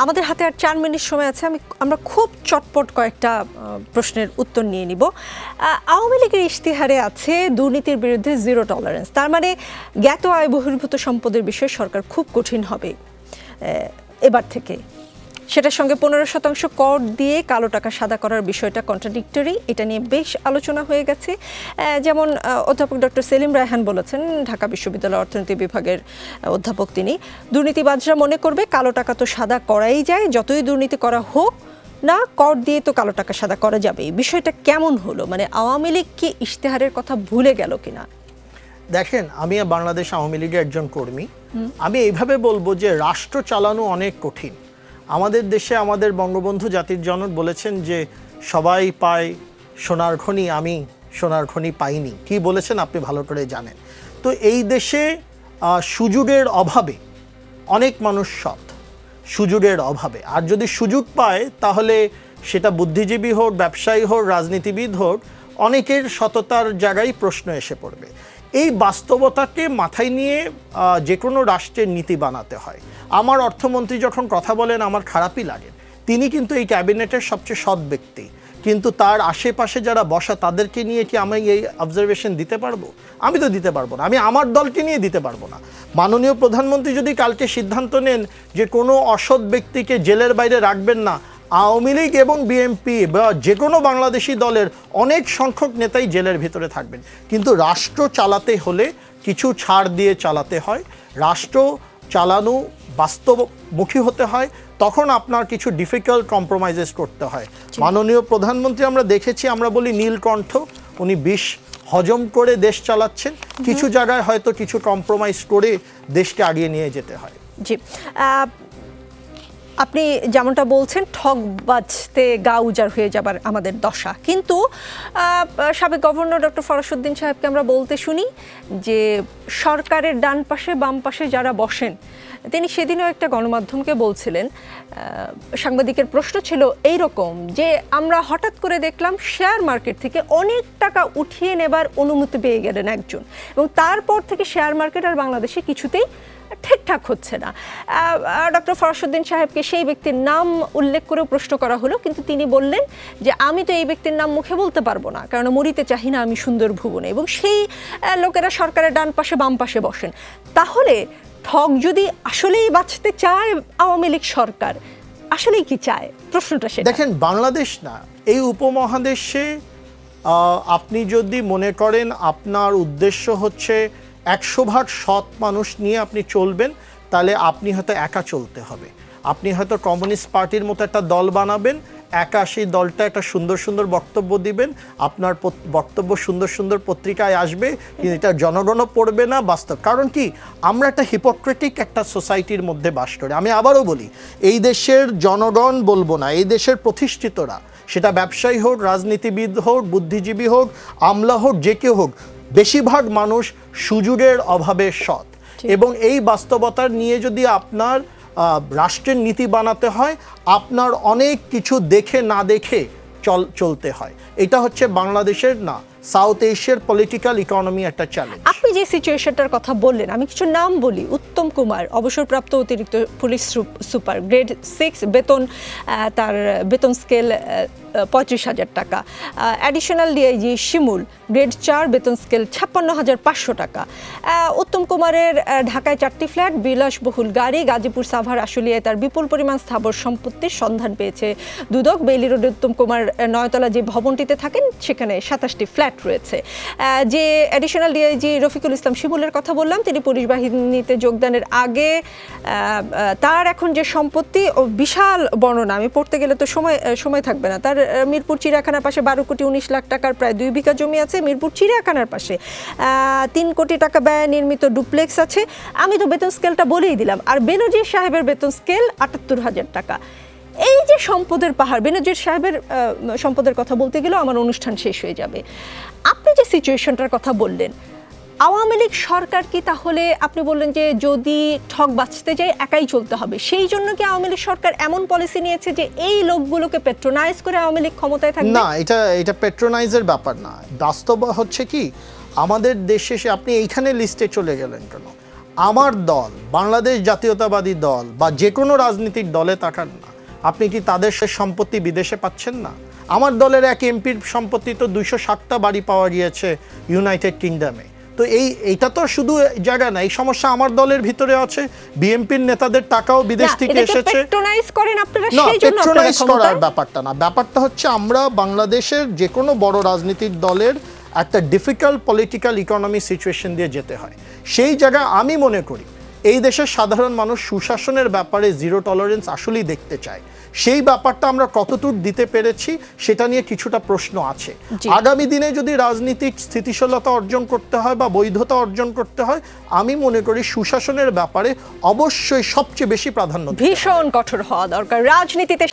আমাদের হাতে আর 4 মিনিট সময় আছে। আমরা খুব চটপট কয়েকটা প্রশ্নের উত্তর নিয়ে নিব। আওয়ামী লীগের ইশতেহারে আছে দুর্নীতির বিরুদ্ধে জিরো টলারেন্স। তার মানে জ্ঞাত আয় বহির্ভূত সম্পদের বিষয়ে সরকার খুব কঠিন হবে এবার থেকে। সেটার সঙ্গে 15% কর দিয়ে কালো টাকা সাদা করার বিষয়টা কন্ট্রাডিক্টরি। এটা নিয়ে বেশ আলোচনা হয়ে গেছে। যেমন অধ্যাপক ডক্টর সেলিম রায়হান বলেছেন, ঢাকা বিশ্ববিদ্যালয়ের অর্থনীতি বিভাগের অধ্যাপক, তিনি দুর্নীতিবাজরা মনে করবে কালো টাকা তো সাদা করাই যায়, যতই দুর্নীতি করা হোক না কর দিয়ে তো কালো টাকা সাদা করা যাবে। বিষয়টা কেমন হলো? মানে আওয়ামী লীগ কি ইশতেহারের কথা ভুলে গেল কিনা? দেখেন, আমি বাংলাদেশ আওয়ামী লীগের একজন কর্মী। আমি এইভাবে বলবো যে রাষ্ট্র চালানো অনেক কঠিন। আমাদের দেশে আমাদের বঙ্গবন্ধু জাতির জনক বলেছেন যে সবাই পায় সোনার খনি, আমি সোনার খনি পাইনি। কি বলেছেন আপনি ভালো করে জানেন। তো এই দেশে সুযোগের অভাবে অনেক মানুষ সৎ, সুযোগের অভাবে। আর যদি সুযোগ পায় তাহলে সেটা বুদ্ধিজীবী হোক, ব্যবসায়ী হোক, রাজনীতিবিদ হোক, অনেকের সততার জায়গায় প্রশ্ন এসে পড়বে। এই বাস্তবতাকে মাথায় নিয়ে যে কোনো রাষ্ট্রের নীতি বানাতে হয়। আমার অর্থমন্ত্রী যখন কথা বলেন আমার খারাপই লাগে। তিনি কিন্তু এই ক্যাবিনেটের সবচেয়ে সৎ ব্যক্তি, কিন্তু তার আশেপাশে যারা বসা তাদেরকে নিয়ে কি আমি এই অবজারভেশন দিতে পারবো? আমি তো দিতে পারবো না। আমি আমার দলকে নিয়ে দিতে পারবো না। মাননীয় প্রধানমন্ত্রী যদি কালকে সিদ্ধান্ত নেন যে কোনো অসৎ ব্যক্তিকে জেলের বাইরে রাখবেন না, আওয়ামী লীগ এবং বিএনপি বা যে কোনো বাংলাদেশি দলের অনেক সংখ্যক নেতাই জেলের ভিতরে থাকবেন। কিন্তু রাষ্ট্র চালাতে হলে কিছু ছাড় দিয়ে চালাতে হয়। রাষ্ট্র চালানো বাস্তবমুখী হতে হয়, তখন আপনার কিছু ডিফিকাল্ট কম্প্রোমাইজেস করতে হয়। মাননীয় প্রধানমন্ত্রী আমরা দেখেছি, আমরা বলি নীলকণ্ঠ, উনি বিষ হজম করে দেশ চালাচ্ছেন। কিছু জায়গায় হয়তো কিছু কম্প্রোমাইজ করে দেশকে আগিয়ে নিয়ে যেতে হয়। জি, আপনি যেমনটা বলছেন, ঠক বাজতে গা উজাড় হয়ে যাবার আমাদের দশা। কিন্তু সাবেক গভর্নর ডক্টর ফরাসউদ্দিন সাহেবকে আমরা বলতে শুনি যে সরকারের ডান পাশে বাম পাশে যারা বসেন, তিনি সেদিনও একটা গণমাধ্যমকে বলছিলেন, সাংবাদিকের প্রশ্ন ছিল এই রকম যে আমরা হঠাৎ করে দেখলাম শেয়ার মার্কেট থেকে অনেক টাকা উঠিয়ে নেবার অনুমতি পেয়ে গেলেন একজন, এবং তারপর থেকে শেয়ার মার্কেট আর বাংলাদেশে কিছুতেই ঠিকঠাক হচ্ছে না। ডক্টর ফরাসউদ্দিন সাহেবকে সেই ব্যক্তির নাম উল্লেখ করেও প্রশ্ন করা হলো, কিন্তু তিনি বললেন যে আমি তো এই ব্যক্তির নাম মুখে বলতে পারবো না, কারণ মরিতে চাহি না আমি সুন্দর ভুবনে। এবং সেই লোকেরা সরকারের ডান পাশে বাম পাশে বসেন। তাহলে ঠক যদি আসলেই বাঁচতে চায় আওয়ামী লীগ সরকার, আসলেই কি চায়? প্রশ্নটা সেটা। দেখেন, বাংলাদেশ না, এই উপমহাদেশে আপনি যদি মনে করেন আপনার উদ্দেশ্য হচ্ছে 100% সৎ মানুষ নিয়ে আপনি চলবেন, তাহলে আপনি হয়তো একা চলতে হবে। আপনি হয়তো কমিউনিস্ট পার্টির মতো একটা দল বানাবেন, একা সেই দলটা একটা সুন্দর সুন্দর বক্তব্য দিবেন, আপনার বক্তব্য সুন্দর সুন্দর পত্রিকায় আসবে, কিন্তু এটা জনগণও পড়বে না বাস্তব। কারণ কি, আমরা একটা হিপোক্রেটিক একটা সোসাইটির মধ্যে বাস করি। আমি আবারও বলি, এই দেশের জনগণ বলবো না, এই দেশের প্রতিষ্ঠিতরা, সেটা ব্যবসায়ী হোক, রাজনীতিবিদ হোক, বুদ্ধিজীবী হোক, আমলা হোক, যে কেউ হোক, বেশিরভাগ মানুষ সুযোগের অভাবে সৎ। এবং এই বাস্তবতার নিয়ে যদি আপনার রাষ্ট্রের নীতি বানাতে হয়, আপনার অনেক কিছু দেখে না দেখে চলতে হয়। এটা হচ্ছে বাংলাদেশের না, সাউথ এশিয়ার পলিটিক্যাল ইকোনমি একটা চ্যালেঞ্জ। আপনি যে সিচুয়েশনটার কথা বললেন, আমি কিছু নাম বলি। উত্তম কুমার, অবসরপ্রাপ্ত অতিরিক্ত পুলিশ সুপার, গ্রেড 6 বেতন, তার বেতন স্কেল 35,000 টাকা। অ্যাডিশনাল ডিআইজি শিমুল, গ্রেড 4, বেতন স্কেল 56,500 টাকা। উত্তম কুমারের ঢাকায় 4টি ফ্ল্যাট, বিলাসবহুল গাড়ি। গাজীপুর সাভার আশুলিয়ায় তার বিপুল পরিমাণ স্থাবর সম্পত্তির সন্ধান পেয়েছে দুদক। বেইলি রোডে উত্তম কুমার 9তলা যে ভবনটিতে থাকেন সেখানে 27টি ফ্ল্যাট রয়েছে। যে অ্যাডিশনাল ডিআইজি রফিকুল ইসলাম শিমুলের কথা বললাম, তিনি পুলিশ বাহিনীতে যোগদানের আগে তার এখন যে সম্পত্তি, বিশাল বর্ণনা, আমি পড়তে গেলে তো সময় থাকবে না। তার মিরপুর চিড়িয়াখানার পাশে 12 কোটি 19 লাখ টাকার প্রায় 2 বিঘা জমি আছে। মিরপুর চিড়িয়াখানার পাশে 3 কোটি টাকা ব্যয় নির্মিত ডুপ্লেক্স আছে। আমি তো বেতন স্কেলটা বলেই দিলাম। আর বেনজির সাহেবের বেতন স্কেল 78,000 টাকা। এই যে সম্পদের পাহাড়, বেনজির সাহেবের সম্পদের কথা বলতে গেলেও আমার অনুষ্ঠান শেষ হয়ে যাবে। আপনি যে সিচুয়েশনটার কথা বললেন, আওয়ামী লীগ সরকার কি তাহলে, আপনি বললেন যে যদি ঠক বাঁচতে যায় একাই চলতে হবে, সেই জন্য কি আওয়ামী লীগ সরকার এমন পলিসি নিয়েছে যে এই লোকগুলোকে পেট্রোনাইজ করে আওয়ামী লীগ ক্ষমতায় থাকবে? না, এটা পেট্রোনাইজের ব্যাপার না। বাস্তব হচ্ছে কি, আমাদের দেশে আপনি এইখানে লিস্টে চলে গেলেন কেন? আমার দল বাংলাদেশ জাতীয়তাবাদী দল বা যে কোনো রাজনীতির দলে তাকান না, আপনি কি তাদের সে সম্পত্তি বিদেশে পাচ্ছেন না? আমার দলের এক এমপির সম্পত্তি তো 260টা বাড়ি পাওয়া গিয়েছে ইউনাইটেড কিংডমে। তো এইটা তো শুধু জায়গা না, এই সমস্যা আমার দলের ভিতরে আছে। বিএনপির নেতাদের টাকাও বিদেশ থেকে এসেছে। না, পেট্রোনাইজ করার ব্যাপারটা না, ব্যাপারটা হচ্ছে আমরা বাংলাদেশের যে কোনো বড় রাজনীতির দলের একটা ডিফিকাল্ট পলিটিক্যাল ইকোনমি সিচুয়েশন দিয়ে যেতে হয়। সেই জায়গায় আমি মনে করি এই দেশের সাধারণ মানুষ সুশাসনের ব্যাপারে জিরো টলারেন্স আসলেই দেখতে চায়। সেই ব্যাপারটা আমরা কতদূর দিতে পেরেছি সেটা নিয়ে কিছুটা প্রশ্ন আছে। আগামী দিনে যদি রাজনীতিক স্থিতিশীলতা অর্জন করতে হয় বা বৈধতা অর্জন করতে হয়, আমি মনে করি সুশাসনের ব্যাপারে অবশ্যই সবচেয়ে বেশি প্রাধান্য, ভীষণ কঠোর হওয়া দরকার রাজনীতিতে।